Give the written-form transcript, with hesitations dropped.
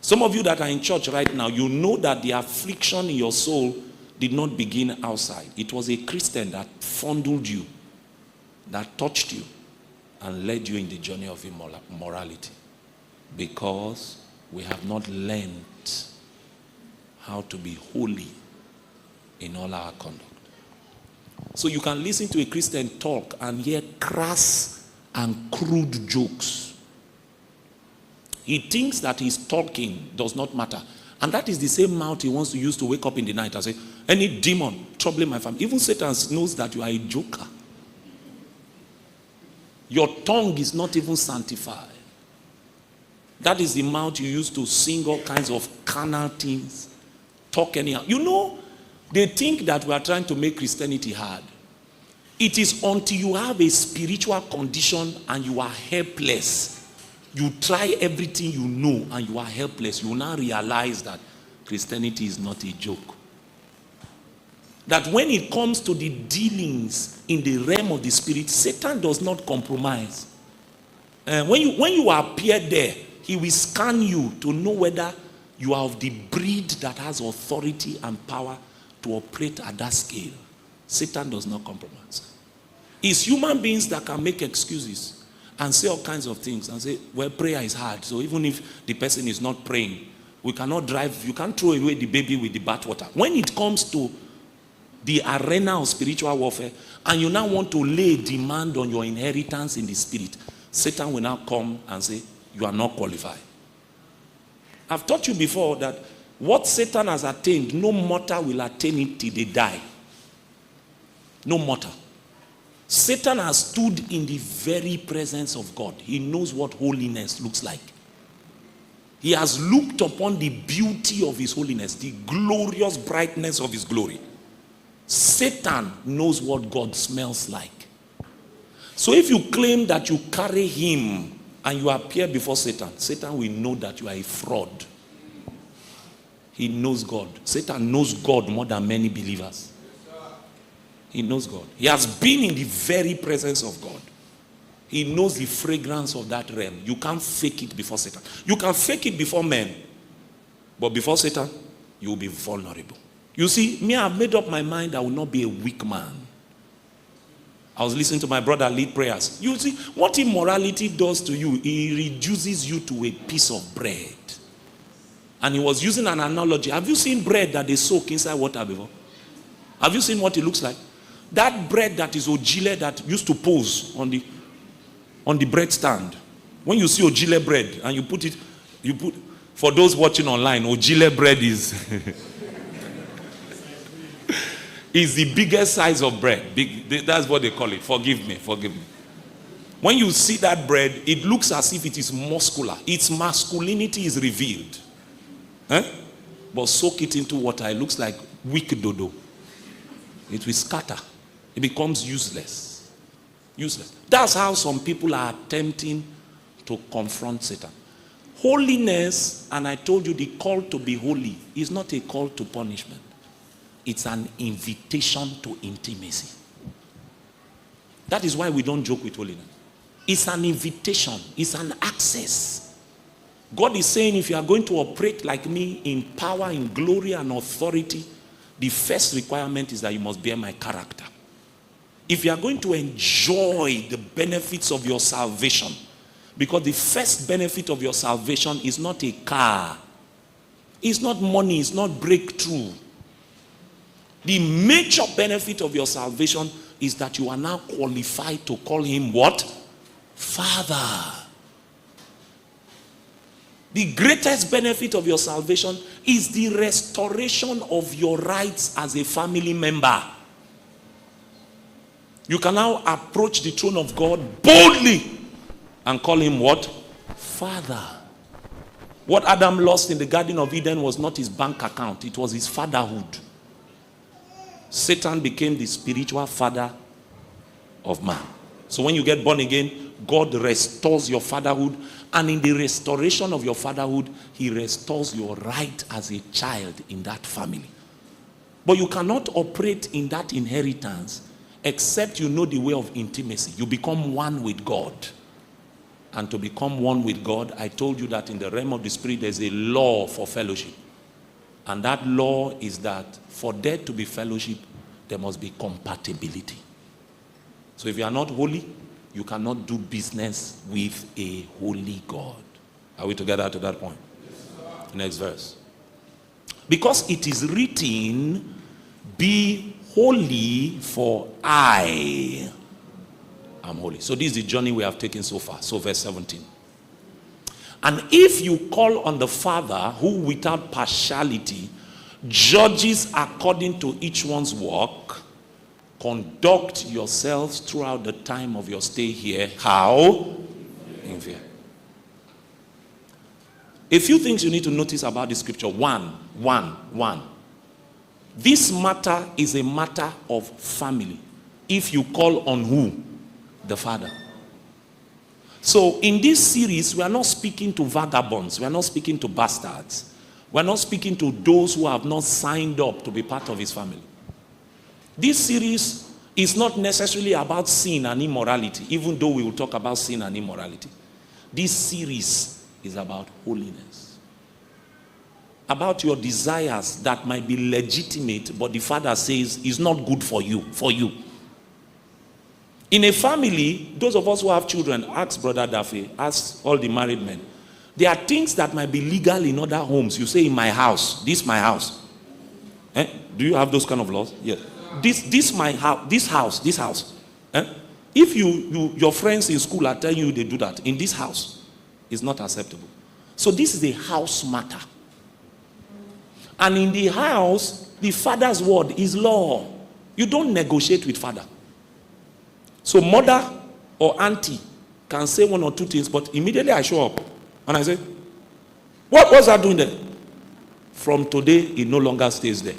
Some of you that are in church right now, you know that the affliction in your soul did not begin outside. It was a Christian that fondled you, that touched you, and led you in the journey of immorality. Because we have not learned how to be holy in all our conduct. So you can listen to a Christian talk and hear crass and crude jokes. He thinks that his talking does not matter. And that is the same mouth he wants to use to wake up in the night and say, any demon troubling my family. Even Satan knows that you are a joker. Your tongue is not even sanctified. That is the mouth you use to sing all kinds of carnal things, talk anyhow. You know, they think that we are trying to make Christianity hard. It is until you have a spiritual condition and you are helpless. You try everything you know and you are helpless. You will now realize that Christianity is not a joke. That when it comes to the dealings in the realm of the spirit, Satan does not compromise. When you appear there, he will scan you to know whether you are of the breed that has authority and power to operate at that scale. Satan does not compromise. It's human beings that can make excuses and say all kinds of things and say, well, prayer is hard. So even if the person is not praying, we cannot drive, you can't throw away the baby with the bathwater. When it comes to the arena of spiritual warfare, and you now want to lay demand on your inheritance in the spirit, Satan will now come and say, you are not qualified. I've taught you before that what Satan has attained, no mortal will attain it till they die. No mortal. Satan has stood in the very presence of God. He knows what holiness looks like. He has looked upon the beauty of his holiness, the glorious brightness of his glory. Satan knows what God smells like. So if you claim that you carry him and you appear before Satan, Satan will know that you are a fraud. He knows God. Satan knows God more than many believers. He knows God. He has been in the very presence of God. He knows the fragrance of that realm. You can't fake it before Satan. You can fake it before men. But before Satan, you will be vulnerable. You see, me, I've made up my mind I will not be a weak man. I was listening to my brother lead prayers. You see, what immorality does to you, it reduces you to a piece of bread. And he was using an analogy. Have you seen bread that they soak inside water before? Have you seen what it looks like? That bread that is ojile that used to pose on the bread stand. When you see ojile bread and you put, for those watching online, ojile bread is is the biggest size of bread. That's what they call it. Forgive me. When you see that bread, it looks as if it is muscular. Its masculinity is revealed. But soak it into water, it looks like weak dodo. It will scatter. It becomes useless. Useless. That's how some people are attempting to confront Satan. Holiness, and I told you the call to be holy, is not a call to punishment. It's an invitation to intimacy. That is why we don't joke with holiness. It's an invitation. It's an access. God is saying if you are going to operate like me in power, in glory and authority, the first requirement is that you must bear my character. If you are going to enjoy the benefits of your salvation, because the first benefit of your salvation is not a car, it's not money, it's not breakthrough. The major benefit of your salvation is that you are now qualified to call him what? Father. The greatest benefit of your salvation is the restoration of your rights as a family member. You can now approach the throne of God boldly and call him what? Father. What Adam lost in the Garden of Eden was not his bank account, it was his fatherhood. Satan became the spiritual father of man. So when you get born again, God restores your fatherhood, and in the restoration of your fatherhood, he restores your right as a child in that family. But you cannot operate in that inheritance except you know the way of intimacy. You become one with God. and to become one with God, I told you that in the realm of the spirit, there's a law for fellowship. And that law is that for there to be fellowship, there must be compatibility. So if you are not holy, you cannot do business with a holy God. Are we together to that point? Yes, next verse. Because it is written, be holy, for I am holy. So this is the journey we have taken so far. So verse 17. And if you call on the Father, who without partiality judges according to each one's work, conduct yourselves throughout the time of your stay here. How? In fear. A few things you need to notice about this scripture. One. This matter is a matter of family. If you call on who? The Father. So in this series, we are not speaking to vagabonds. We are not speaking to bastards. We are not speaking to those who have not signed up to be part of his family. This series is not necessarily about sin and immorality, even though we will talk about sin and immorality. This series is about holiness. About your desires that might be legitimate, but the Father says is not good for you. In a family, those of us who have children, ask Brother Daffy, ask all the married men. There are things that might be legal in other homes. You say, in my house, this my house. Do you have those kind of laws? Yes. This my house, this house. If your friends in school are telling you they do that, in this house, it's not acceptable. So this is a house matter. And in the house, the Father's word is law. You don't negotiate with Father. So mother or auntie can say one or two things, but immediately I show up and I say, what was that doing there? From today, it no longer stays there.